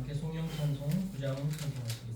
함께 송영 찬송 9장 찬송하시겠습니다.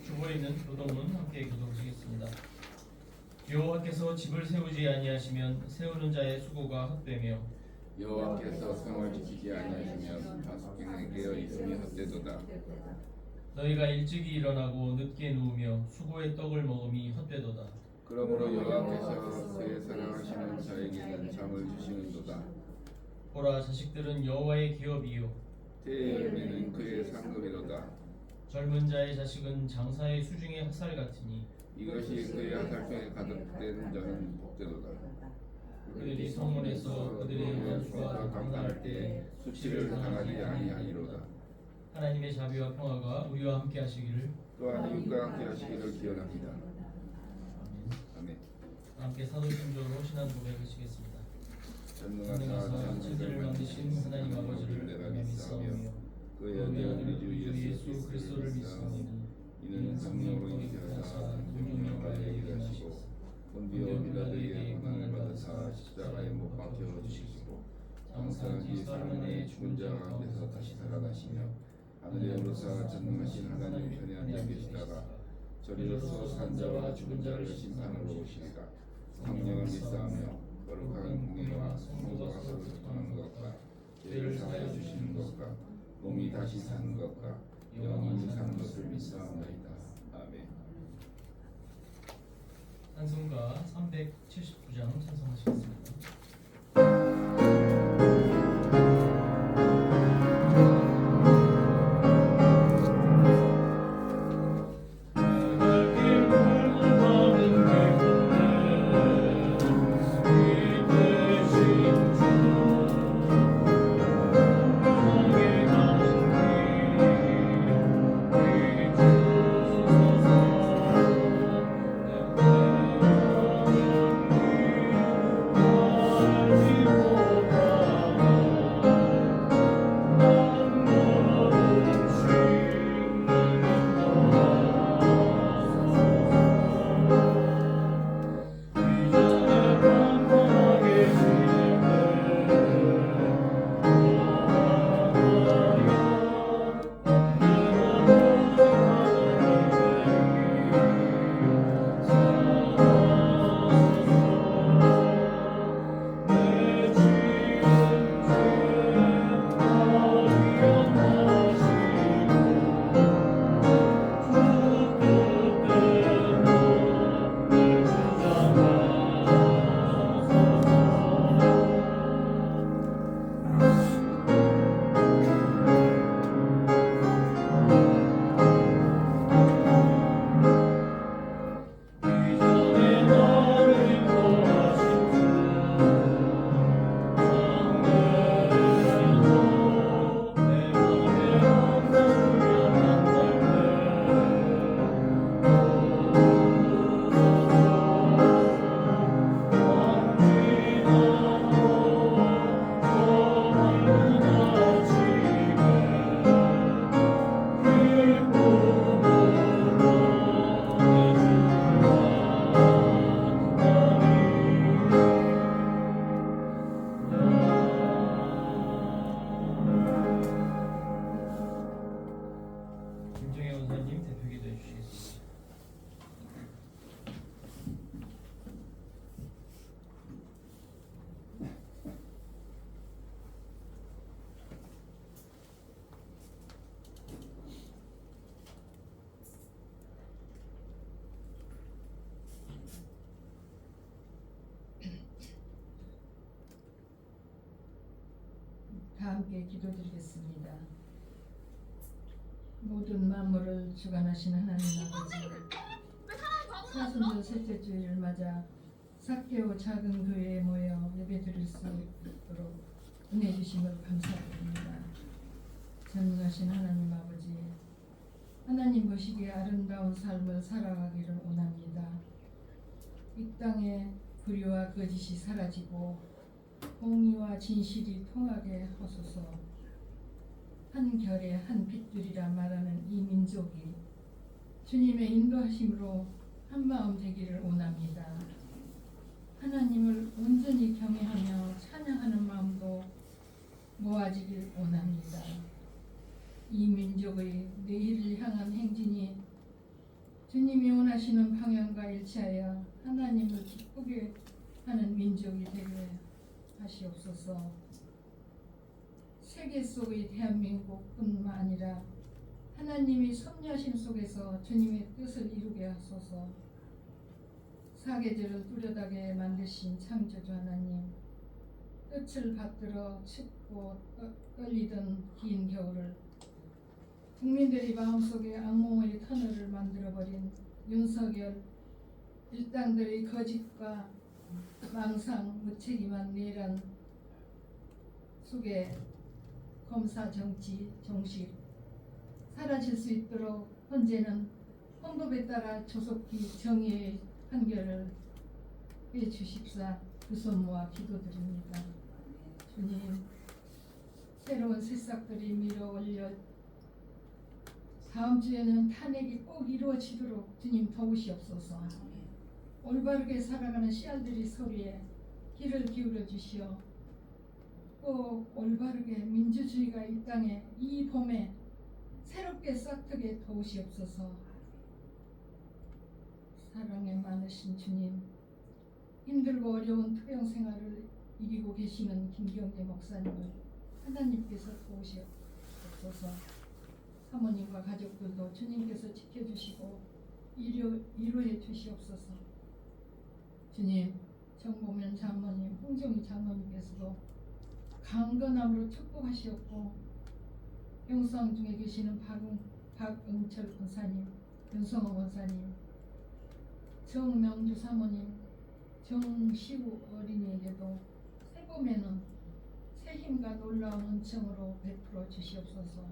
주보에 있는 교동문 함께 교독하시겠습니다. 여호와께서 집을 세우지 아니하시면 세우는 자의 수고가 헛되며 여호와께서 성을 지키지 아니하시면 다스키는 깨어 있음이 헛되도다. 너희가 일찍이 일어나고 늦게 누우며 수고의 떡을 먹음이 헛되도다. 그러므로 여호와께서 그의 사랑하시는 자에게는 잠을 주시는도다. 보라, 자식들은 여호와의 기업이요 태의 열매는 그의 상급이로다. 젊은 자의 자식은 장사의 수중의 핫살 같으니 이것이 그의 하살병에 가득된 자는 복되도다. 그들이 성문에서 그들의 원수와 강탈할 때 수치를 당하지 아니하리로다. 하나님의 자비와 평화가 우리와 함께 하시기를. 또한 이웃과 함께 하시기를 기원합니다. 아멘. 함께 사도신조로 신앙 고백하시겠습니다. 전능하사 천지를 만드신 하나님 아버지를 내가 믿사오며 그의 아들 예수 그리스도를 믿습니다. 이는 성령으로 잉태하사 동정녀가 되게 하시고 본디오 빌라도에게 고난을 받으사 십자가에 못 박혀 죽으시고 장사한 뒤 사흘 만에 죽은 자 가운데서 다시 살아나시며 하늘에 오르사 전능하신 하나님 편에 앉아 계시다가 저리로서 산 자와 죽은 자를 심판하러 오시리라. 성령을 믿사하며 거룩한 공예와 성도가 서로 소통하는 것과 죄를 사하여 주시는 것과 몸이 다시 사는 것과 영원히 사는 것을 믿사옵나이다. 아멘. 찬송가 379장 찬송하시겠습니다. 김정혜 원사님 대표기도해 주시겠습니다. 다 함께 기도드리겠습니다. 모든 만물을 주관하신 하나님 아버지, 사순절 셋째 주일을 맞아 삭개오 작은 교회에 모여 예배드릴 수 있도록 은혜 주심을 감사드립니다. 전능하신 하나님 아버지, 하나님 보시기에 아름다운 삶을 살아가기를 원합니다. 이 땅에 불의와 거짓이 사라지고 공의와 진실이 통하게 하소서. 한 결의 한 핏줄이라 말하는 이 민족이 주님의 인도하심으로 한마음 되기를 원합니다. 하나님을 온전히 경외하며 찬양하는 마음도 모아지길 원합니다. 이 민족의 내일을 향한 행진이 주님이 원하시는 방향과 일치하여 하나님을 기쁘게 하는 민족이 되게 하시옵소서. 세계 속의 대한민국뿐만 아니라 하나님이 섭리하신 속에서 주님의 뜻을 이루게 하소서. 사계절을 뚜렷하게 만드신 창조주 하나님, 끝을 받들어 춥고 떨리던 긴 겨울을 국민들이 마음속에 악몽의 터널을 만들어버린 윤석열 일당들의 거짓과 망상, 무책임한 내란 속에 검사 정치, 정식 사라질 수 있도록 헌재는 헌법에 따라 조속히 정의의 판결을 해주십사 두 손 모아 기도드립니다. 주님, 새로운 새싹들이 밀어 올려 다음 주에는 탄핵이 꼭 이루어지도록 주님 도우시옵소서. 올바르게 살아가는 씨알들이 소리에 귀를 기울여 주시어 꼭 올바르게 민주주의가 이 땅에 이 봄에 새롭게 싹트게 도우시옵소서. 사랑에 많으신 주님, 힘들고 어려운 투병 생활을 이기고 계시는 김경재 목사님을 하나님께서 도우시옵소서. 사모님과 가족들도 주님께서 지켜주시고 위로해 주시옵소서. 주님, 정보면 장모님, 홍정희 장모님께서도 강건함으로 축복하시옵고, 병상 중에 계시는 박응철 권사님, 윤성호 권사님, 정명주 사모님, 정시우 어린이에게도 새 봄에는 새 힘과 놀라운 은총으로 베풀어 주시옵소서.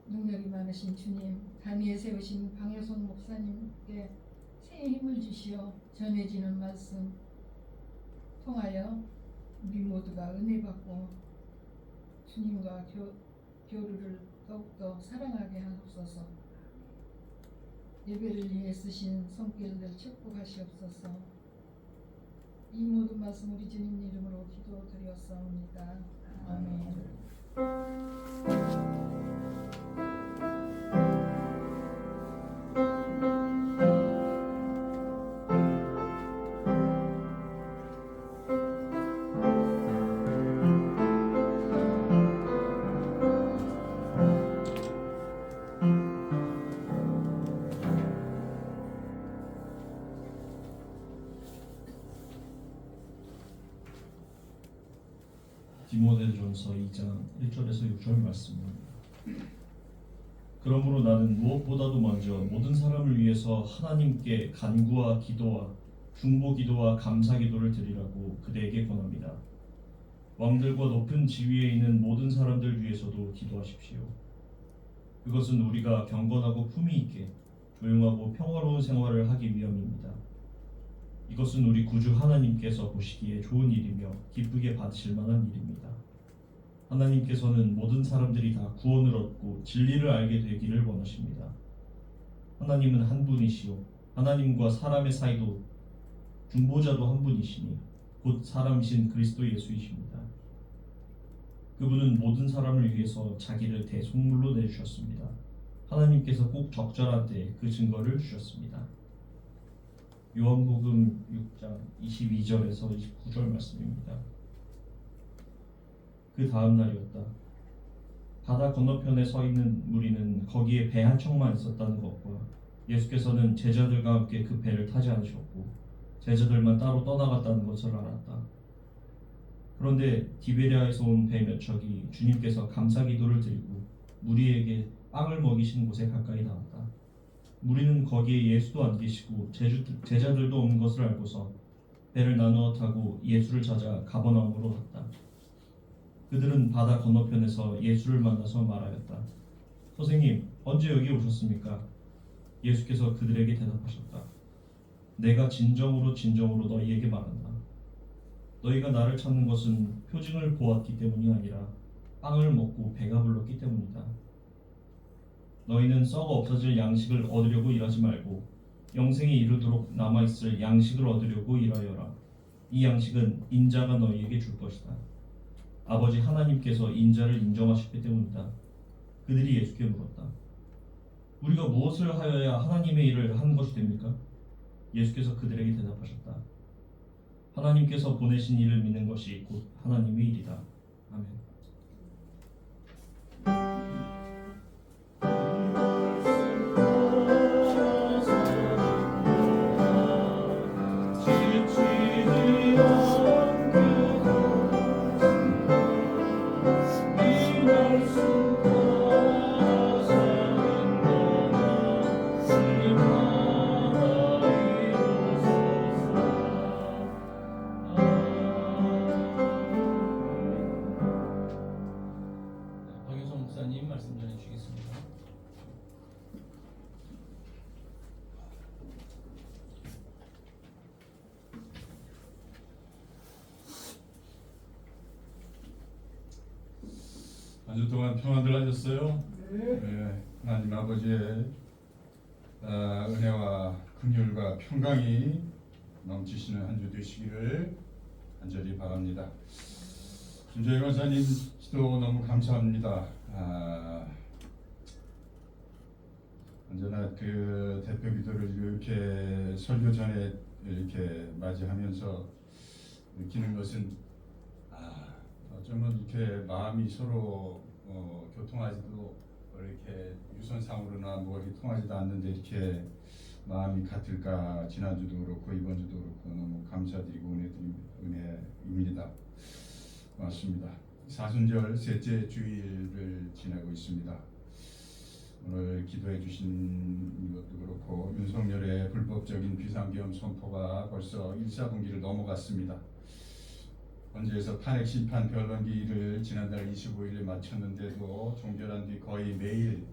능력이 많으신 주님, 단위에 세우신 방효성 목사님께 새 힘을 주시어 전해지는 말씀 통하여 우리 모두가 은혜 받고 주님과 교류를 더욱더 사랑하게 하옵소서. 예배를 위해 쓰신 손길들 축복하시옵소서. 이 모든 말씀 우리 주님 이름으로 기도드렸사옵니다. 아멘. 디모데전서 2장 1절에서 6절 말씀입니다. 그러므로 나는 무엇보다도 먼저 모든 사람을 위해서 하나님께 간구와 기도와 중보 기도와 감사 기도를 드리라고 그대에게 권합니다. 왕들과 높은 지위에 있는 모든 사람들 위해서도 기도하십시오. 그것은 우리가 경건하고 품위 있게 조용하고 평화로운 생활을 하기 위함입니다. 이것은 우리 구주 하나님께서 보시기에 좋은 일이며 기쁘게 받으실 만한 일입니다. 하나님께서는 모든 사람들이 다 구원을 얻고 진리를 알게 되기를 원하십니다. 하나님은 한 분이시요 하나님과 사람의 사이도 중보자도 한 분이시니 곧 사람이신 그리스도 예수이십니다. 그분은 모든 사람을 위해서 자기를 대속물로 내주셨습니다. 하나님께서 꼭 적절한 때에 그 증거를 주셨습니다. 요한복음 6장 22절에서 29절 말씀입니다. 그 다음 날이었다. 바다 건너편에 서 있는 무리는 거기에 배 한 척만 있었다는 것과 예수께서는 제자들과 함께 그 배를 타지 않으셨고 제자들만 따로 떠나갔다는 것을 알았다. 그런데 디베리아에서 온 배 몇 척이 주님께서 감사 기도를 드리고 무리에게 빵을 먹이신 곳에 가까이 나왔다. 무리는 거기에 예수도 안 계시고 제자들도 없는 것을 알고서 배를 나누어 타고 예수를 찾아 가버나움으로 갔다. 그들은 바다 건너편에서 예수를 만나서 말하였다. 선생님, 언제 여기 오셨습니까? 예수께서 그들에게 대답하셨다. 내가 진정으로 너희에게 말한다. 너희가 나를 찾는 것은 표징을 보았기 때문이 아니라 빵을 먹고 배가 불렀기 때문이다. 너희는 썩어 없어질 양식을 얻으려고 일하지 말고 영생에 이르도록 남아있을 양식을 얻으려고 일하여라. 이 양식은 인자가 너희에게 줄 것이다. 아버지 하나님께서 인자를 인정하셨기 때문이다. 그들이 예수께 물었다. 우리가 무엇을 하여야 하나님의 일을 한 것이 됩니까? 예수께서 그들에게 대답하셨다. 하나님께서 보내신 이를 믿는 것이 곧 하나님의 일이다. 아멘. 박효성 목사님 말씀 전해 주시겠습니다. 한 주 동안 평안들 하셨어요? 네, 하나님 아버지의 은혜와 긍휼과 평강이 넘치시는 한 주 되시기를 간절히 바랍니다. 김재희 권사님 기도 너무 감사합니다. 언제나 그 대표 기도를 이렇게 설교 전에 이렇게 맞이하면서 느끼는 것은 어쩌면 이렇게 마음이 서로 교통하지도 이렇게 유선상으로나 뭐 이렇게 통하지도 않는데 이렇게 마음이 같을까. 지난주도 그렇고 이번주도 그렇고 너무 감사드리고 은혜입니다. 고맙습니다. 사순절 셋째 주일을 지내고 있습니다. 오늘 기도해 주신 것도 그렇고 윤석열의 불법적인 비상계엄 선포가 벌써 1사분기를 넘어갔습니다. 헌재에서 탄핵 심판 변론기를 지난달 25일에 마쳤는데도 종결한 뒤 거의 매일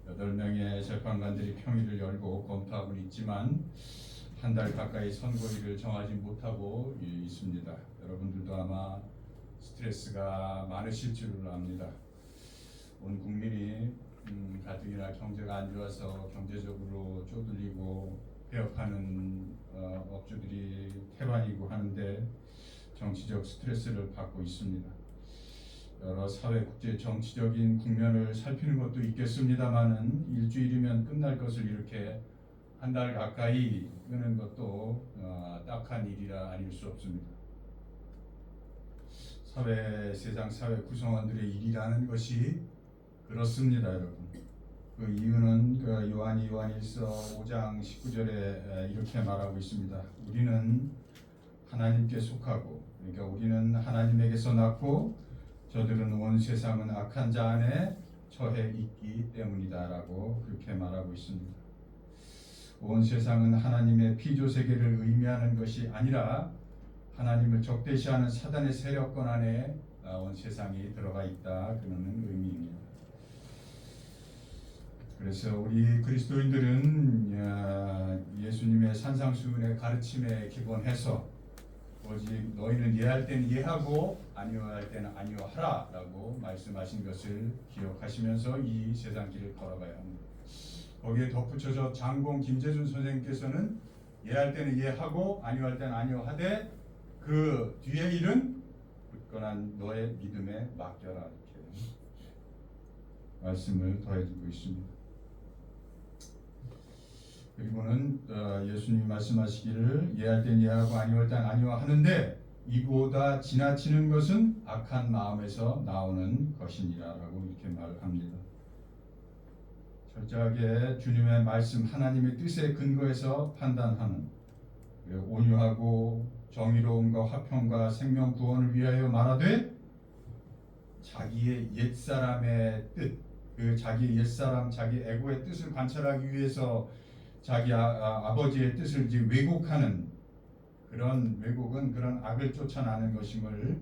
8명의 재판관들이 평일을 열고 검토하고 있지만 한 달 가까이 선고일을 정하지 못하고 있습니다. 여러분들도 아마 스트레스가 많으실 줄 압니다. 온 국민이 가뜩이나 경제가 안 좋아서 경제적으로 쪼들리고 폐업하는 업주들이 태반이고 하는데 정치적 스트레스를 받고 있습니다. 여러 사회 국제 정치적인 국면을 살피는 것도 있겠습니다만은 일주일이면 끝날 것을 이렇게 한 달 가까이 끄는 것도 딱한 일이라 아닐 수 없습니다. 세상 사회 구성원들의 일이라는 것이 그렇습니다, 여러분. 그 이유는 그 요한일서 5장 19절에 이렇게 말하고 있습니다. 우리는 하나님께 속하고, 그러니까 우리는 하나님에게서 났고 저들은 온 세상은 악한 자 안에 처해 있기 때문이다라고 그렇게 말하고 있습니다. 온 세상은 하나님의 피조 세계를 의미하는 것이 아니라 하나님을 적대시하는 사단의 세력권 안에 온 세상이 들어가 있다 그러는 의미입니다. 그래서 우리 그리스도인들은 예수님의 산상수훈의 가르침에 기본해서 오직 너희는 예할 때는 예하고 아니할 때는 아니하라 라고 말씀하신 것을 기억하시면서 이 세상 길을 걸어가야 합니다. 거기에 덧붙여서 장공 김재준 선생님께서는 예할 때는 예하고 아니할 때는 아니하되 그 뒤에 일은 굳건한 너의 믿음에 맡겨라 이렇게 말씀을 더해주고 있습니다. 그리고는 예수님이 말씀하시기를 예할 땐 예하고 아니할 땐 아니와 하는데 이보다 지나치는 것은 악한 마음에서 나오는 것이니라라고 이렇게 말합니다. 철저하게 주님의 말씀 하나님의 뜻에 근거해서 판단하는 온유하고 정의로움과 화평과 생명 구원을 위하여 말하되 자기의 옛사람의 뜻, 그 자기 옛사람, 자기 에고의 뜻을 관찰하기 위해서 자기 아버지의 뜻을 이제 왜곡하는 그런 왜곡은 그런 악을 쫓아나는 것임을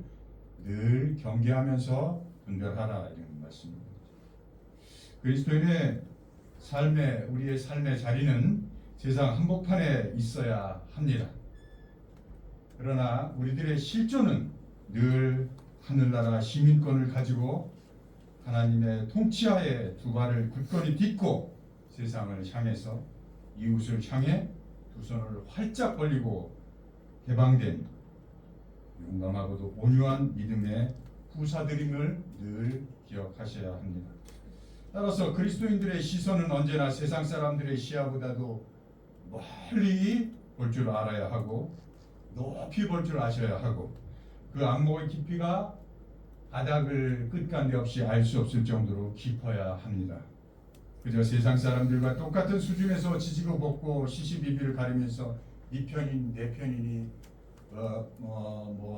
늘 경계하면서 분별하라 이런 말씀입니다. 그리스도인의 우리의 삶의 자리는 세상 한복판에 있어야 합니다. 그러나 우리들의 실존은 늘 하늘나라 시민권을 가지고 하나님의 통치하에 두 발을 굳건히 딛고 세상을 향해서 이웃을 향해 두 손을 활짝 벌리고 개방된 용감하고도 온유한 믿음의 후사들임을 늘 기억하셔야 합니다. 따라서 그리스도인들의 시선은 언제나 세상 사람들의 시야보다도 멀리 볼 줄 알아야 하고 높이 볼 줄 아셔야 하고 그 안목의 깊이가 바닥을 끝간데 없이 알 수 없을 정도로 깊어야 합니다. 그저 세상 사람들과 똑같은 수준에서 지지고 볶고 시시비비를 가리면서 이 편인 내 편이니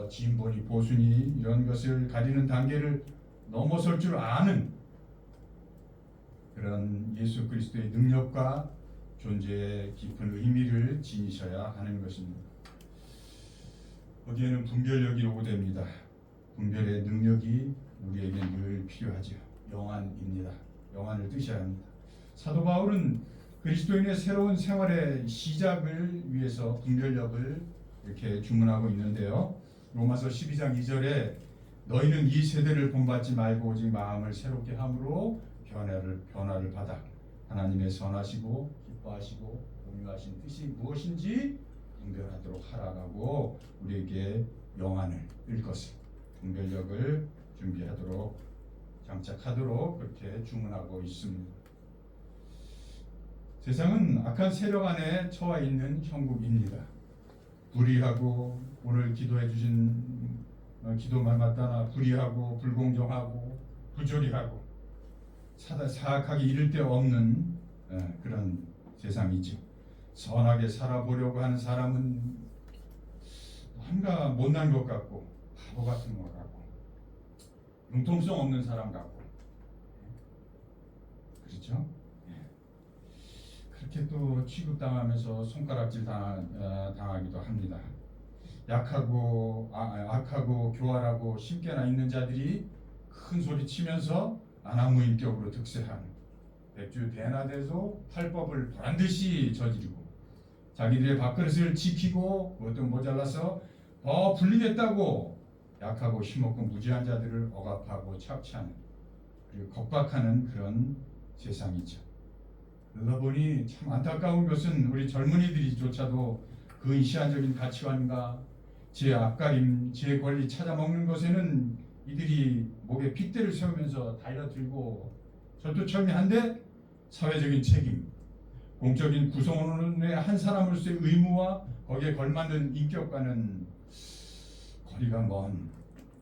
진보니 보수니 이런 것을 가리는 단계를 넘어설 줄 아는 그런 예수 그리스도의 능력과 존재의 깊은 의미를 지니셔야 하는 것입니다. 거기에는 분별력이 요구됩니다. 분별의 능력이 우리에게 늘 필요하죠. 영안입니다. 영안을 뜨셔야 합니다. 사도 바울은 그리스도인의 새로운 생활의 시작을 위해서 분별력을 이렇게 주문하고 있는데요. 로마서 12장 2절에 너희는 이 세대를 본받지 말고 오직 마음을 새롭게 함으로 변화를 받아 하나님의 선하시고 기뻐하시고 공유하신 뜻이 무엇인지 분별하도록 하라고 우리에게 영안을 읽것을 분별력을 준비하도록 장착하도록 그렇게 주문하고 있습니다. 세상은 악한 세력 안에 처해 있는 형국입니다. 불의하고 오늘 기도해 주신 기도 말마다 불의하고 불공정하고 부조리하고 사악하게 이를 데 없는 그런 세상이죠. 선하게 살아보려고 하는 사람은 뭔가 못난 것 같고 바보 같은 것 같고 융통성 없는 사람 같고 그렇죠? 그렇게 또 취급당하면서 손가락질 당하기도 합니다. 약하고 악하고 교활하고 심께나 있는 자들이 큰 소리 치면서 아나무인격으로 득세하는 백주 대낮에도 팔법을 보란듯이 저지르고 자기들의 밥그릇을 지키고 그것도 모자라서 더 불리겠다고 약하고 힘없고 무지한 자들을 억압하고 착취하는 그리고 겁박하는 그런 세상이죠. 그러다 보니 참 안타까운 것은 우리 젊은이들이조차도 그 시한적인 가치관과 제 앞가림, 제 권리 찾아먹는 것에는 이들이 목에 핏대를 세우면서 달려들고 절두철미한데 사회적인 책임, 공적인 구성원의 한 사람으로서의 의무와 거기에 걸맞는 인격과는 거리가 먼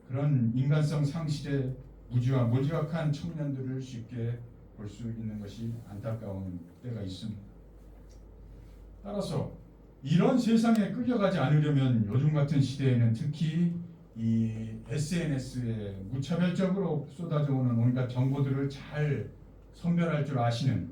그런 인간성 상실의 무지와 몰지각한 청년들을 쉽게 볼 수 있는 것이 안타까운 때가 있습니다. 따라서 이런 세상에 끌려가지 않으려면 요즘 같은 시대에는 특히 이 SNS에 무차별적으로 쏟아져오는 온갖 정보들을 잘 선별할 줄 아시는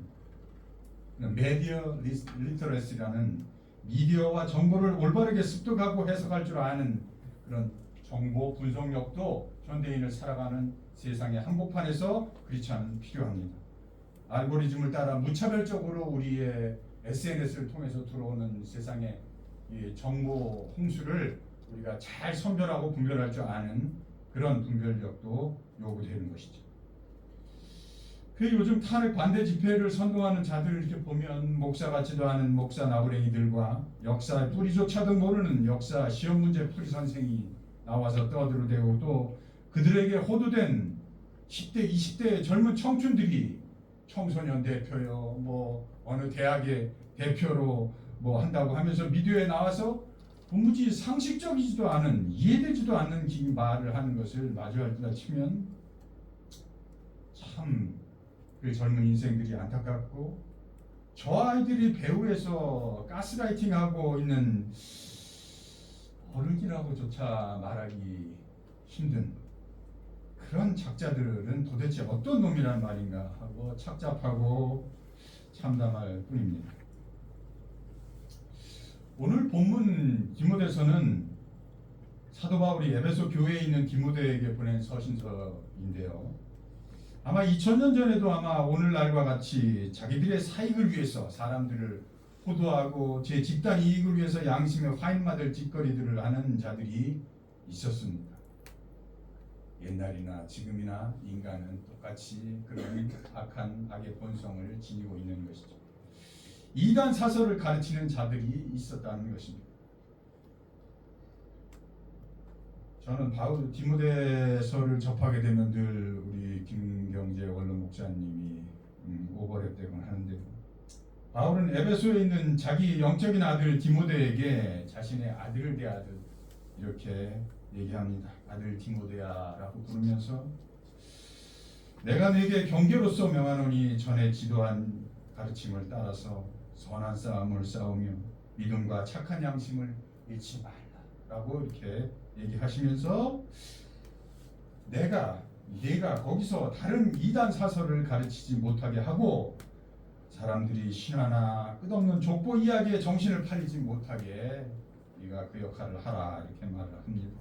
메디어 리터러시라는 미디어와 정보를 올바르게 습득하고 해석할 줄 아는 그런 정보 분석력도 현대인을 살아가는 세상의 한복판에서 그렇지 않은 필요합니다. 알고리즘을 따라 무차별적으로 우리의 SNS를 통해서 들어오는 세상의 이 정보 홍수를 우리가 잘 선별하고 분별할 줄 아는 그런 분별력도 요구되는 것이죠. 그 요즘 탄핵 반대 집회를 선동하는 자들을 이렇게 보면 목사 같지도 않은 목사 나부랭이들과 역사의 뿌리조차도 모르는 역사 시험 문제 풀이 선생이 나와서 떠들어대고 또 그들에게 호도된 10대, 20대 젊은 청춘들이 청소년 대표요, 뭐 어느 대학의 대표로 뭐 한다고 하면서 미디어에 나와서 도무지 상식적이지도 않은 이해되지도 않는 말을 하는 것을 마주한다 치면 참 그 젊은 인생들이 안타깝고 저 아이들이 배후에서 가스라이팅하고 있는 어른이라고조차 말하기 힘든 그런 작자들은 도대체 어떤 놈이란 말인가 하고 착잡하고 참담할 뿐입니다. 오늘 본문 디모데서는 사도 바울이 에베소 교회에 있는 디모데에게 보낸 서신서인데요. 아마 2000년 전에도 아마 오늘날과 같이 자기들의 사익을 위해서 사람들을 호도하고 제 집단 이익을 위해서 양심의 화인마들 짓거리들을 하는 자들이 있었습니다. 옛날이나 지금이나 인간은 똑같이 그런 악한 악의 본성을 지니고 있는 것이죠. 이단 사설을 가르치는 자들이 있었다는 것입니다. 저는 바울 디모데서를 접하게 되면 늘 우리 김경재 원로 목사님이 오버랩되곤 하는데 바울은 에베소에 있는 자기 영적인 아들 디모데에게 자신의 아들을 대하듯 이렇게 얘기합니다. 아들 디모데야라고 부르면서 내가 네게 경계로서 명하노니 전에 지도한 가르침을 따라서 선한 싸움을 싸우며 믿음과 착한 양심을 잃지 말라라고 이렇게 얘기하시면서 네가 거기서 다른 이단 사설을 가르치지 못하게 하고 사람들이 신화나 끝없는 족보 이야기에 정신을 팔리지 못하게 네가 그 역할을 하라 이렇게 말을 합니다.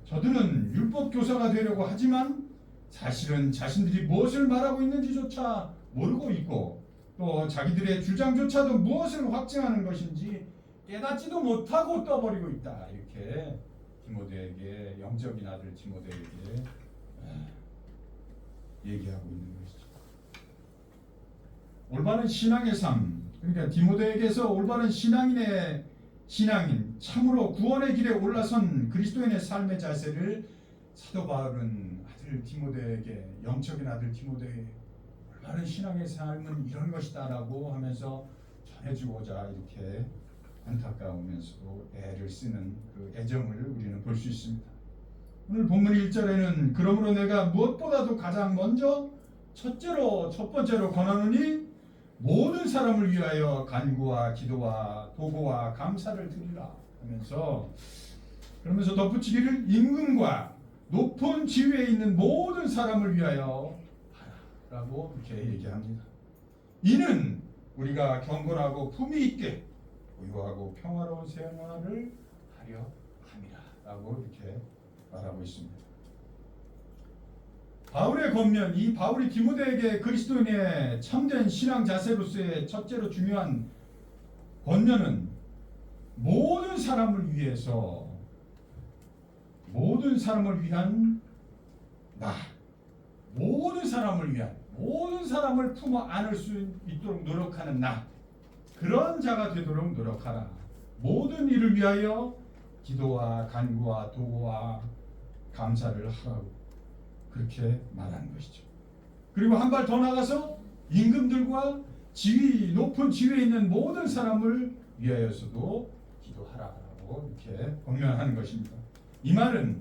저들은 율법 교사가 되려고 하지만 사실은 자신들이 무엇을 말하고 있는지조차 모르고 있고 또 자기들의 주장조차도 무엇을 확증하는 것인지 깨닫지도 못하고 떠버리고 있다 이렇게 디모데에게 영적인 아들 디모데에게 얘기하고 있는 것이죠. 올바른 신앙의 삶, 그러니까 디모데에게서 올바른 신앙인 참으로 구원의 길에 올라선 그리스도인의 삶의 자세를 사도 바울은 아들 디모데에게, 영적인 아들 디모데에게 올바른 신앙의 삶은 이런 것이다라고 하면서 전해주고자 이렇게 안타까우면서도 애를 쓰는 그 애정을 우리는 볼 수 있습니다. 오늘 본문 1절에는 그러므로 내가 무엇보다도 가장 먼저 첫 번째로 권하노니 모든 사람을 위하여 간구와 기도와 도구와 감사를 드리라 하면서, 그러면서 덧붙이기를 임금과 높은 지위에 있는 모든 사람을 위하여 하라라고 이렇게 얘기합니다. 이는 우리가 경건하고 품위 있게 고요하고 평화로운 생활을 하려 함이라라고 이렇게 말하고 있습니다. 바울의 권면, 이 바울이 디모데에게 그리스도인의 참된 신앙 자세로서의 첫째로 중요한 권면은 모든 사람을 위해서, 모든 사람을 위한 나, 모든 사람을 위한, 모든 사람을 품어 안을 수 있도록 노력하는 나, 그런 자가 되도록 노력하라. 모든 일을 위하여 기도와 간구와 도구와 감사를 하라고 그렇게 말하는 것이죠. 그리고 한 발 더 나가서 임금들과 높은 지위에 있는 모든 사람을 위하여서도 기도하라고 이렇게 권면하는 것입니다. 이 말은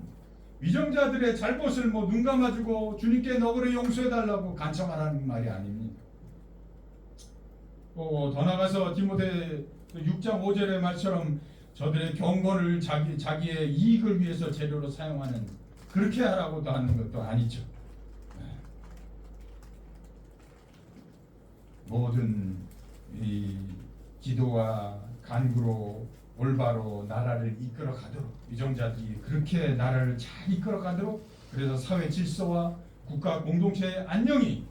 위정자들의 잘못을 눈 감아주고 주님께 너그러 용서해달라고 간청하라는 말이 아닙니다. 또 더 나가서 디모데 6장 5절의 말처럼 저들의 경건을 자기의 이익을 위해서 재료로 사용하는, 그렇게 하라고도 하는 것도 아니죠. 모든 이 기도와 간구로 올바로 나라를 이끌어 가도록, 위정자들이 그렇게 나라를 잘 이끌어 가도록, 그래서 사회 질서와 국가 공동체의 안녕이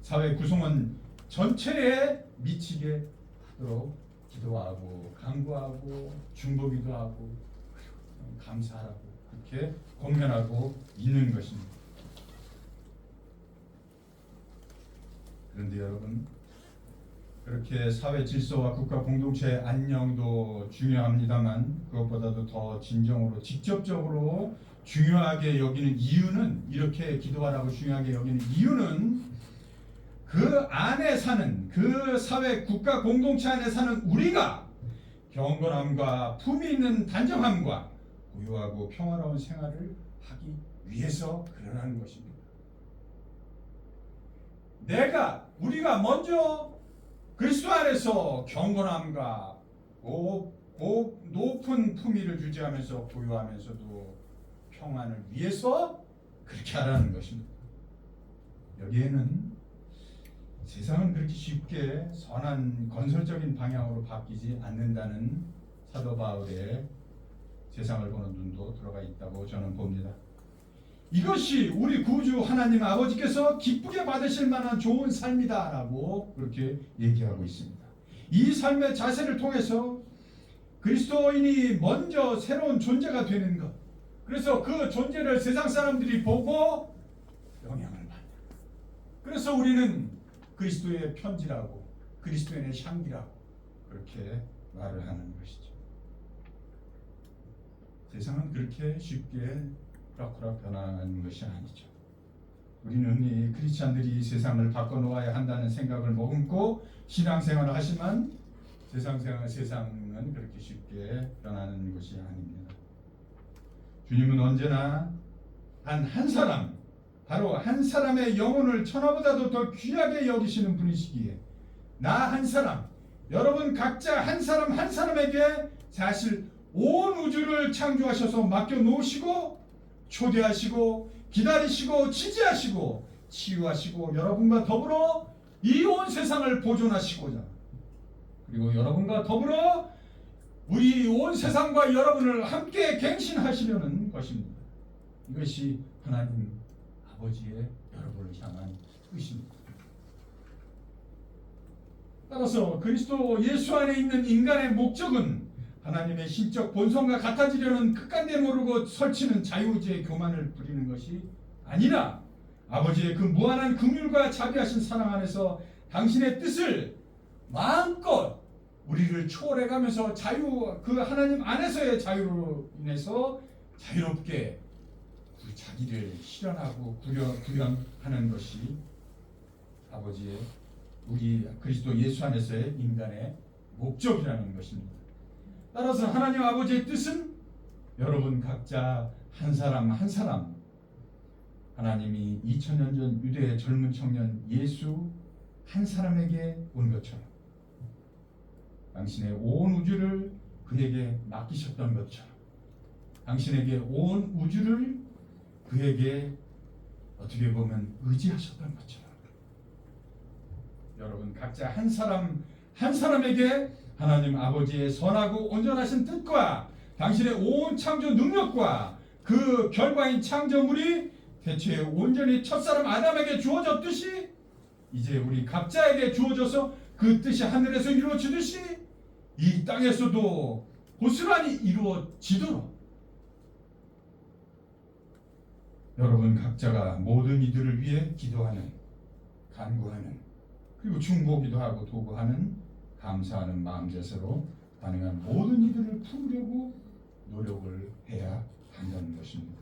사회 구성원 전체에 미치게 하도록 기도하고 간구하고 중보기도 하고 감사하라고 그렇게 권면하고 있는 것입니다. 그런데 여러분, 그렇게 사회 질서와 국가 공동체의 안녕도 중요합니다만, 그것보다도 더 진정으로 직접적으로 중요하게 여기는 이유는, 이렇게 기도하라고 중요하게 여기는 이유는, 그 안에 사는, 그 사회 국가 공동체 안에 사는 우리가 경건함과 품위 있는 단정함과 고요하고 평화로운 생활을 하기 위해서 그러라는 것입니다. 우리가 먼저 그리스도 안에서 경건함과 높은 품위를 유지하면서 고요하면서도 평안을 위해서 그렇게 하라는 것입니다. 여기에는 세상은 그렇게 쉽게 선한 건설적인 방향으로 바뀌지 않는다는 사도 바울의 세상을 보는 눈도 들어가 있다고 저는 봅니다. 이것이 우리 구주 하나님 아버지께서 기쁘게 받으실 만한 좋은 삶이다라고 그렇게 얘기하고 있습니다. 이 삶의 자세를 통해서 그리스도인이 먼저 새로운 존재가 되는 것, 그래서 그 존재를 세상 사람들이 보고 영향을 받는, 그래서 우리는 그리스도의 편지라고, 그리스도인의 향기라고 그렇게 말을 하는 것이죠. 세상은 그렇게 쉽게 후락후락 변하는 것이 아니죠. 우리는 이 크리스찬들이 세상을 바꿔놓아야 한다는 생각을 머금고 신앙생활을 하지만 세상은 그렇게 쉽게 변하는 것이 아닙니다. 주님은 언제나 한 사람, 바로 한 사람의 영혼을 천하보다도 더 귀하게 여기시는 분이시기에, 나 한 사람, 여러분 각자 한 사람 한 사람에게 사실 온 우주를 창조하셔서 맡겨놓으시고 초대하시고 기다리시고 지지하시고 치유하시고 여러분과 더불어 이 온 세상을 보존하시고자, 그리고 여러분과 더불어 우리 온 세상과 여러분을 함께 갱신하시려는 것입니다. 이것이 하나님 아버지의 여러분을 향한 뜻입니다. 따라서 그리스도 예수 안에 있는 인간의 목적은 하나님의 신적 본성과 같아지려는 끝간데 모르고 설치는 자유의지의 교만을 부리는 것이 아니라 아버지의 그 무한한 긍휼과 자비하신 사랑 안에서 당신의 뜻을 마음껏 우리를 초월해가면서 그 하나님 안에서의 자유로 인해서 자유롭게 자기를 실현하고 구현하는 것이 아버지의 우리 그리스도 예수 안에서의 인간의 목적이라는 것입니다. 따라서 하나님 아버지의 뜻은 여러분 각자 한 사람 한 사람, 하나님이 2000년 전 유대의 젊은 청년 예수 한 사람에게 온 것처럼 당신의 온 우주를 그에게 맡기셨던 것처럼 당신에게 온 우주를 그에게 어떻게 보면 의지하셨던 것처럼 여러분 각자 한 사람 한 사람에게 하나님 아버지의 선하고 온전하신 뜻과 당신의 온 창조 능력과 그 결과인 창조물이 대체 온전히 첫사람 아담에게 주어졌듯이 이제 우리 각자에게 주어져서 그 뜻이 하늘에서 이루어지듯이 이 땅에서도 고스란히 이루어지도록 여러분 각자가 모든 이들을 위해 기도하는, 간구하는, 그리고 중보기도 하고 도구하는, 감사하는 마음 자세로 가능한 모든 이들을 품으려고 노력을 해야 한다는 것입니다.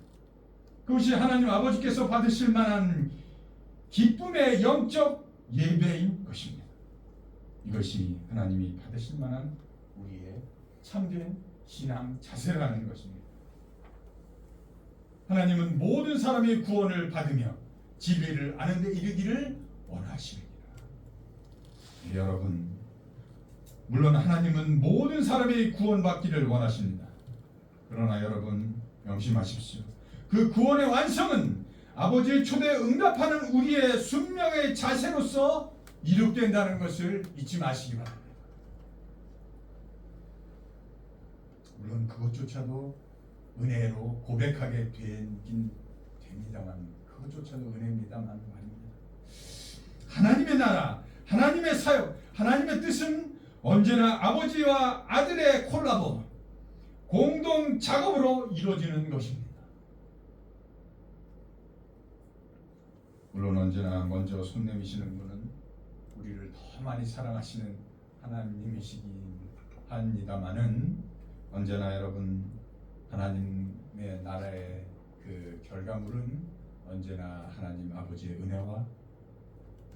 그것이 하나님 아버지께서 받으실 만한 기쁨의 영적 예배인 것입니다. 이것이 하나님이 받으실 만한 우리의 참된 신앙 자세라는 것입니다. 하나님은 모든 사람이 구원을 받으며 진리를 아는 데 이르기를 원하십니다. 여러분, 물론 하나님은 모든 사람이 구원받기를 원하십니다. 그러나 여러분 명심하십시오. 그 구원의 완성은 아버지의 초대에 응답하는 우리의 순명의 자세로서 이룩된다는 것을 잊지 마시기 바랍니다. 물론 그것조차도 은혜로 고백하게 되긴 됩니다만 그것조차도 은혜입니다만 말입니다. 하나님의 나라, 하나님의 사역, 하나님의 뜻은 언제나 아버지와 아들의 콜라보, 공동 작업으로 이루어지는 것입니다. 물론 언제나 먼저 손 내미시는 분은 우리를 더 많이 사랑하시는 하나님이시긴 합니다만은 언제나 여러분 하나님의 나라의 그 결과물은 언제나 하나님 아버지의 은혜와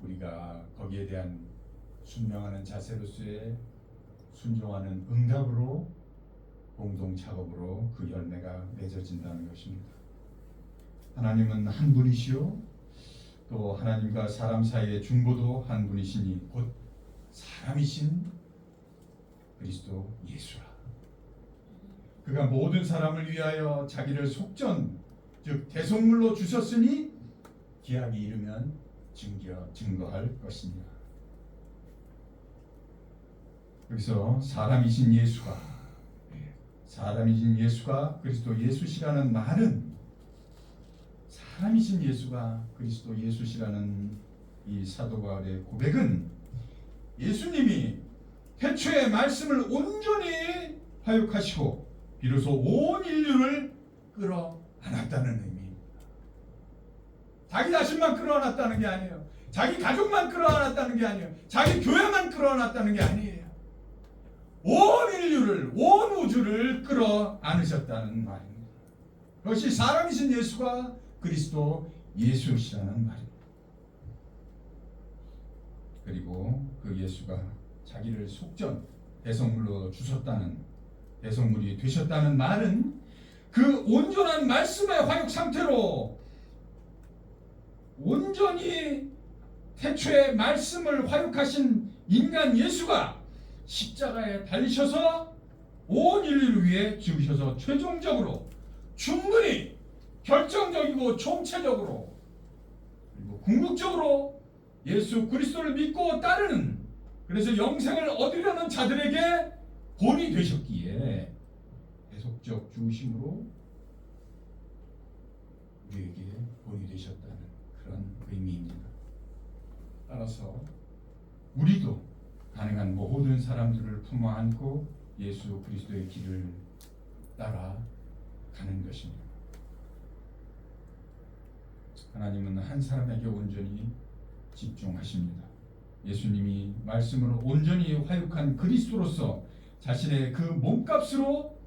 우리가 거기에 대한 순명하는 자세로서의 순종하는 응답으로 공동 작업으로 그 열매가 맺어진다는 것입니다. 하나님은 한 분이시요 또 하나님과 사람 사이의 중보도 한 분이시니 곧 사람이신 그리스도 예수라. 그가 모든 사람을 위하여 자기를 속전 즉 대속물로 주셨으니 기약이 이르면 증거할 것이니라. 여기서 사람이신 예수가 그리스도 예수시라는 말은 사람이신 예수가 그리스도 예수시라는 이 사도 바울의 고백은 예수님이 태초에 말씀을 온전히 화육하시고 비로소 온 인류를 끌어안았다는 의미입니다. 자기 자신만 끌어안았다는 게 아니에요. 자기 가족만 끌어안았다는 게 아니에요. 자기 교회만 끌어안았다는 게 아니에요. 온 인류를, 온 우주를 끌어안으셨다는 말입니다. 그것이 사람이신 예수가 그리스도 예수시라는 말입니다. 그리고 그 예수가 자기를 속전 대속물로 주셨다는 대속물이 되셨다는 말은 그 온전한 말씀의 화육 상태로 온전히 태초에 말씀을 화육하신 인간 예수가 십자가에 달리셔서 온 인류를 위해 죽으셔서 최종적으로 충분히 결정적이고 총체적으로 그리고 궁극적으로 예수 그리스도를 믿고 따르는 그래서 영생을 얻으려는 자들에게 본이 되셨기에 계속적 죽으심으로 우리에게 본이 되셨다는 그런 의미입니다. 따라서 우리도 가능한 모든 사람들을 품어 안고 예수 그리스도의 길을 따라가는 것입니다. 하나님은 한 사람에게 온전히 집중하십니다. 예수님이 말씀으로 온전히 화육한 그리스도로서 자신의 그 몸값으로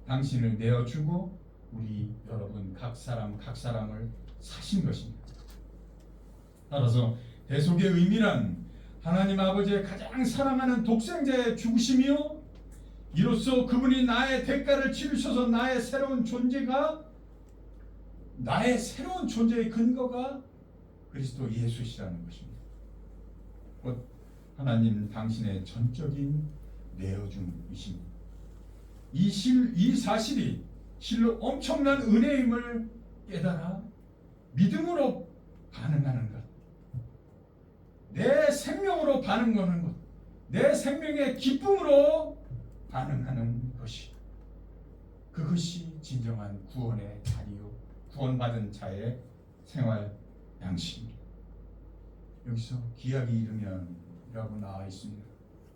당신을 내어주고 우리 여러분 각 사람을 사신 것입니다. 따라서 대속의 의미란 하나님 아버지의 가장 사랑하는 독생자의 죽으심이요, 이로써 그분이 나의 대가를 치르셔서 나의 새로운 존재의 근거가 그리스도 예수시라는 것입니다. 곧 하나님 당신의 전적인 내어줌이십니다. 이 사실이 실로 엄청난 은혜임을 깨달아 믿음으로 반응하는 것, 내 생명으로 반응하는 것, 내 생명의 기쁨으로 반응하는 것이, 그것이 진정한 구원의 자리요, 구원받은 자의 생활 양식입니다. 여기서 기약이 이르면이라고 나와 있습니다.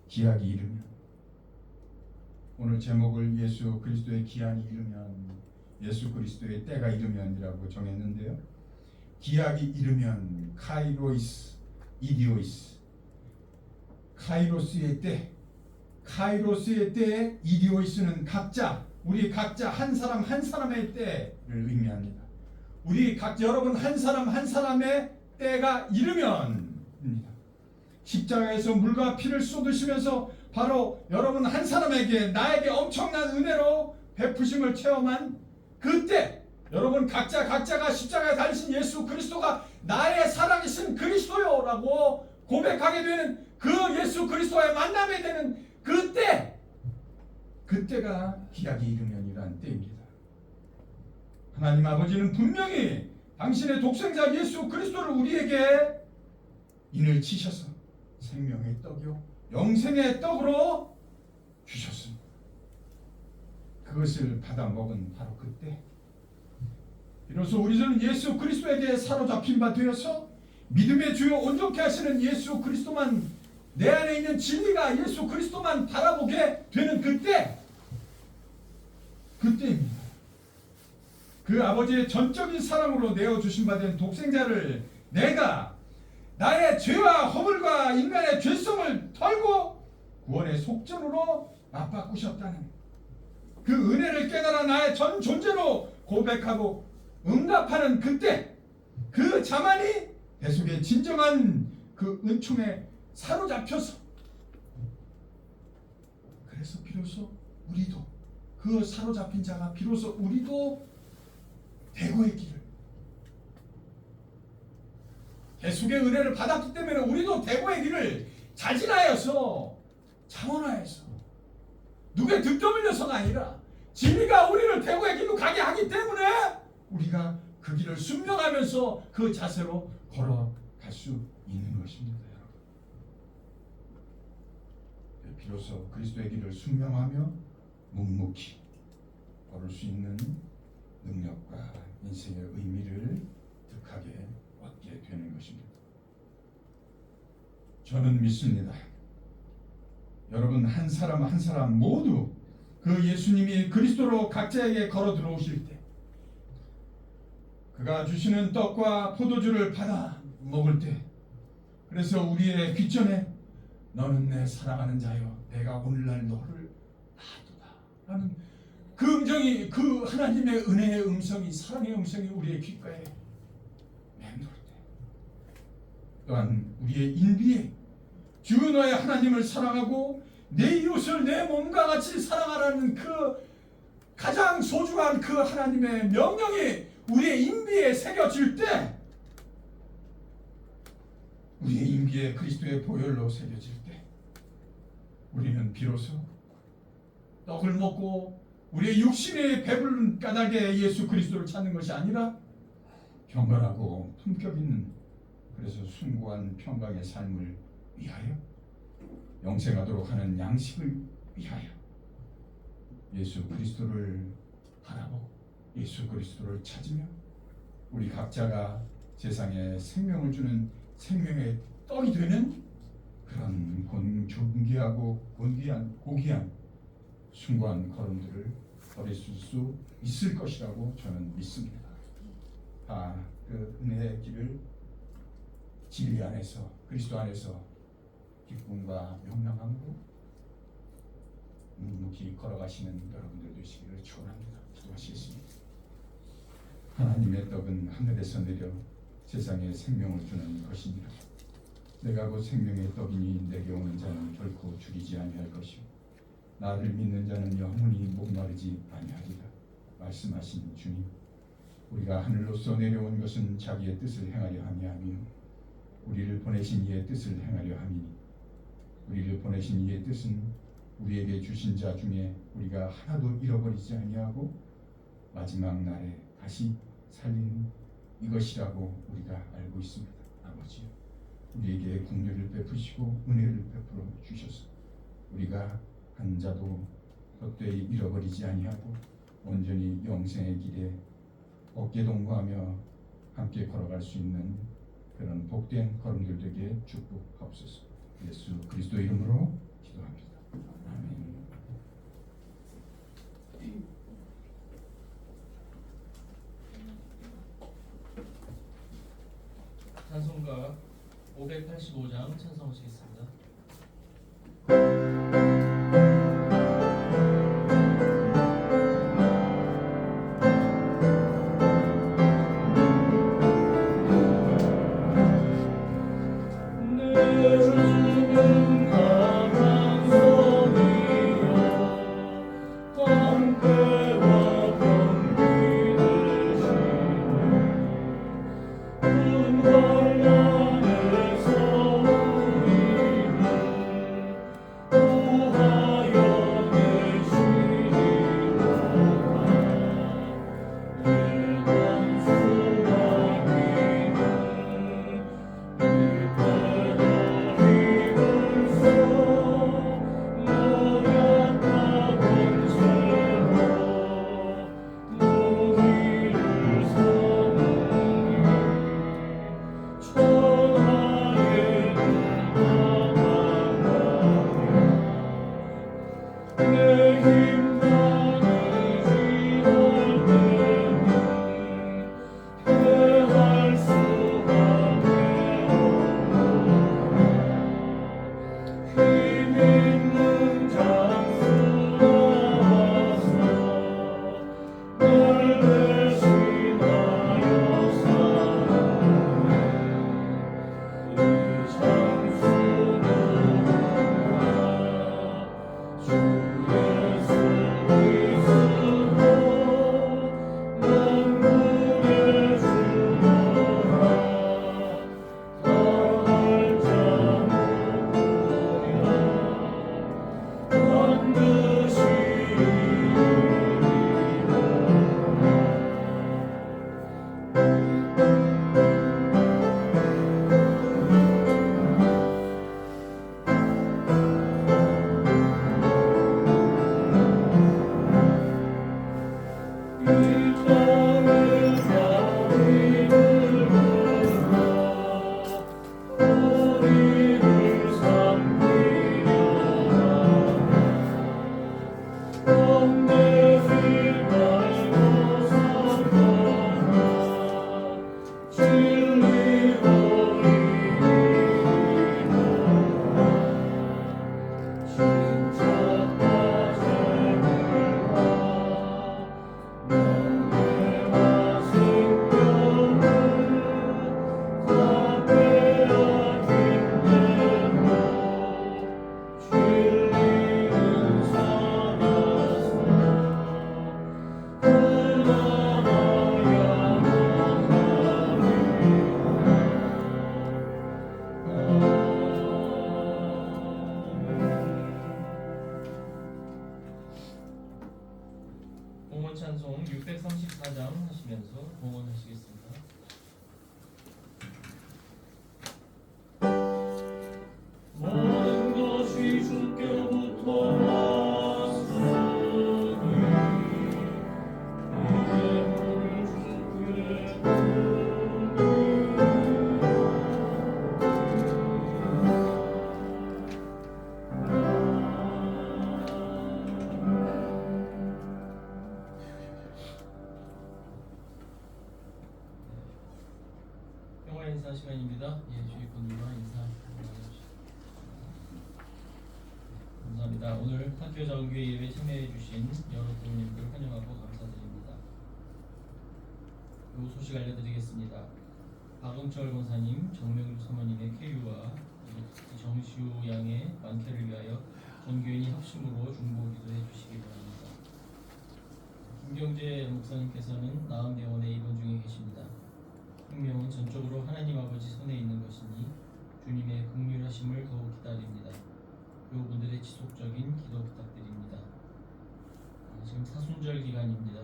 기약이 이르면, 오늘 제목을 예수 그리스도의 기한이 이르면, 예수 그리스도의 때가 이르면이라고 정했는데요. 기약이 이르면 카이로이스, 이디오이스, 카이로스의 때, 카이로스의 때, 이디오이스는 우리 각자 한 사람 한 사람의 때를 의미합니다. 여러분 한 사람 한 사람의 때가 이르면입니다. 십자가에서 물과 피를 쏟으시면서 바로 여러분 한 사람에게, 나에게 엄청난 은혜로 베푸심을 체험한 그때, 여러분 각자가 십자가에 달리신 예수 그리스도가 나의 살아계신 그리스도요라고 고백하게 되는 그 예수 그리스도와의 만남이 되는 그때가 기약이 이르면이라는 때입니다. 하나님 아버지는 분명히 당신의 독생자 예수 그리스도를 우리에게 인을 치셔서 생명의 떡이요 영생의 떡으로 주셨습니다. 그것을 받아 먹은 바로 그때, 비로소 우리는 예수 그리스도에게 사로잡힌 바 되어서 믿음의 주요 온전케 하시는 예수 그리스도만, 내 안에 있는 진리가 예수 그리스도만 바라보게 되는 그때입니다. 그 아버지의 전적인 사랑으로 내어주신 바 된 독생자를 내가 나의 죄와 허물과 인간의 죄성을 털고 구원의 속전으로 맞바꾸셨다는 그 은혜를 깨달아 나의 전 존재로 고백하고 응답하는 그때, 그 자만이 대속의 진정한 그 은총에 사로잡혀서, 그래서 비로소 우리도, 그 사로잡힌 자가 비로소 우리도 대고의 길을, 대속의 은혜를 받았기 때문에 우리도 대고의 길을 자진하여서, 자원하여서, 누구의 등 떠밀려서가 아니라 진리가 우리를 대고의 길로 가게 하기 때문에 우리가 그 길을 순명하면서 그 자세로 걸어갈 수 있는 것입니다. 여러분, 비로소 그리스도의 길을 순명하며 묵묵히 걸을 수 있는 능력과 인생의 의미를 득하게 얻게 되는 것입니다. 저는 믿습니다. 여러분 한 사람 한 사람 모두 그 예수님이 그리스도로 각자에게 걸어 들어오실 때, 그가 주시는 떡과 포도주를 받아 먹을 때, 그래서 우리의 귓전에 너는 내 사랑하는 자여 내가 오늘날 너를 놔두다 라는 그 음성이, 그 하나님의 은혜의 음성이, 사랑의 음성이 우리의 귓가에 맴돌 때, 또한 우리의 인비에 주 너의 하나님을 사랑하고 내 이웃을 내 몸과 같이 사랑하라는 그 가장 소중한 그 하나님의 명령이 우리의 인비에 새겨질 때, 우리의 인비에 그리스도의 보혈로 새겨질 때, 우리는 비로소 떡을 먹고 우리의 육신의 배부른 까닭에 예수 그리스도를 찾는 것이 아니라 경건하고 품격 있는, 그래서 숭고한 평강의 삶을 위하여, 영생하도록 하는 양식을 위하여 예수 그리스도를 바라보고 예수 그리스도를 찾으며 우리 각자가 세상에 생명을 주는 생명의 떡이 되는 그런 존귀하고 고귀한 숭고한 걸음들을 걸으실 수 있을 것이라고 저는 믿습니다. 그 은혜의 길을 진리 안에서, 그리스도 안에서 기쁨과 명랑함으로 묵묵히 걸어가시는 여러분들 되시기를 축원합니다. 기도하시겠습니다. 하나님의 떡은 하늘에서 내려 세상에 생명을 주는 것입니다. 내가 곧 생명의 떡이니 내게 오는 자는 결코 죽이지 아니할 것이요 나를 믿는 자는 영원히 목마르지 아니하리라 말씀하신 주님, 우리가 하늘로서 내려온 것은 자기의 뜻을 행하려 함이하며 우리를 보내신 이의 뜻을 행하려 함이니 우리를 보내신 이의 뜻은 우리에게 주신 자 중에 우리가 하나도 잃어버리지 아니하고 마지막 날에 다시 살리는 이것이라고 우리가 알고 있습니다. 아버지, 우리에게 긍휼을 베푸시고 은혜를 베풀어 주셔서 우리가 한 자도 헛되이 잃어버리지 아니하고 온전히 영생의 길에 어깨 동무하며 함께 걸어갈 수 있는 그런 복된 걸음들 되게 축복하옵소서. 예수 그리스도 이름으로 기도합니다. 아멘. 찬송가 585장 찬송하시겠습니다. 공원 찬송 634장 하시면서 공헌하시겠습니다. 모든 것이 주께로부터 왔으니 예물을 주께 평화 인사 시간입니다. 예, 주의권님과 인사 나눠주시죠. 감사합니다. 오늘 학교 작은교회 예배 참여해 주신 여러 부모님들 환영하고 감사드립니다. 요 소식 알려드리겠습니다. 박응철 권사님, 정명주 사모님의 쾌유와 정시우 양의 만쾌를 위하여 전교인이 합심으로 중보기도해 주시기 바랍니다. 김경재 목사님께서는 나음병원에 입원 중에 계십니다. 생명은 전적으로 하나님 아버지 손에 있는 것이니 주님의 긍휼하심을 더욱 기다립니다. 교우분들의 지속적인 기도 부탁드립니다. 지금 사순절 기간입니다.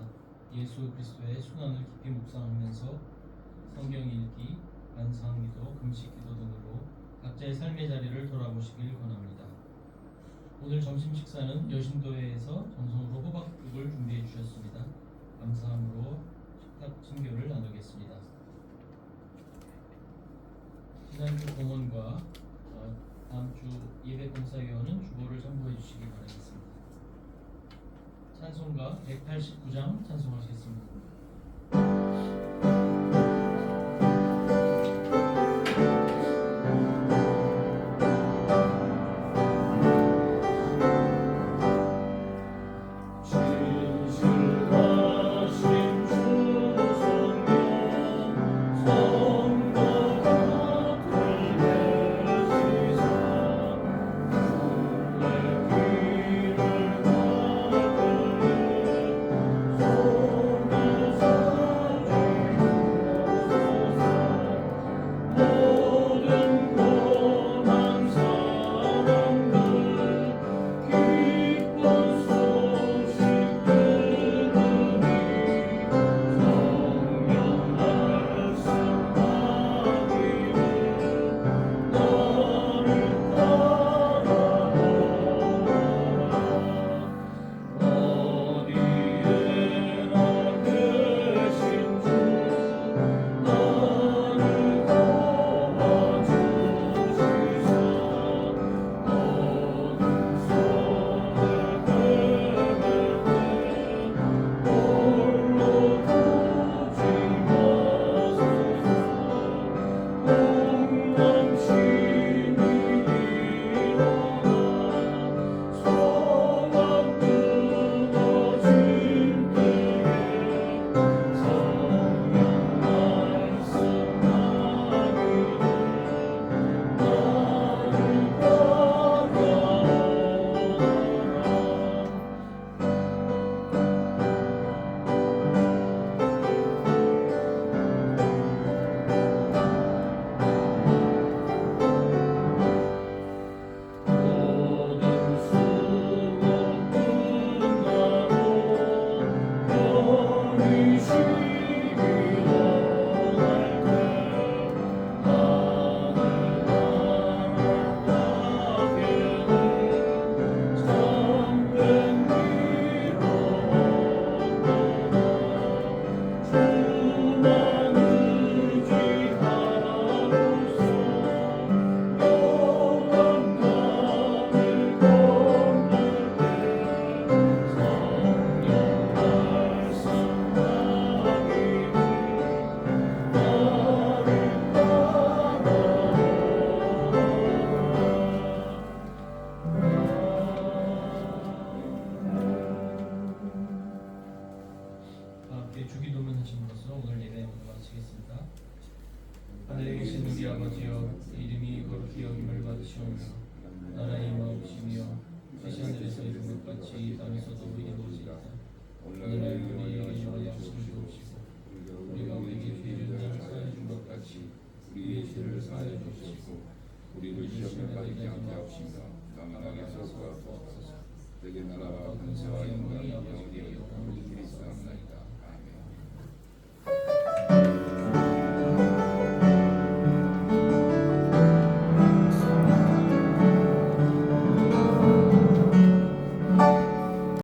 예수 그리스도의 순환을 깊이 묵상하면서 성경 읽기, 반상기도, 금식기도 등으로 각자의 삶의 자리를 돌아보시길 권합니다. 오늘 점심 식사는 여신도회에서 정성으로 호박죽을 준비해 주셨습니다. 감사함으로 식탁 친교를 나누겠습니다. 지난주 공헌과 다음 주 예배봉사위원은 주보를 첨부해 주시기 바라겠습니다. 찬송가 189장 찬송하시겠습니다. 주기도문 하신 것으로 오늘 예배 모두 마치겠습니다. 하늘에 계신 우리 아버지여, 이름이 거룩히 여김을 받으시오며 나라의 임하옵시며 뜻이 하늘에서 이룬 것 같이 땅에서도 이루어지이다. 오늘날 우리에게 일용할 양식을 주옵시고 우리가 우리에게 죄를 사하여 준 것 같이 우리의 죄를 사하여 주옵시고 우리를 시험에 빠지게 하지 마옵시며 다만 악에서 구하옵소서. 내게 나라와 권세와 영광이 영원히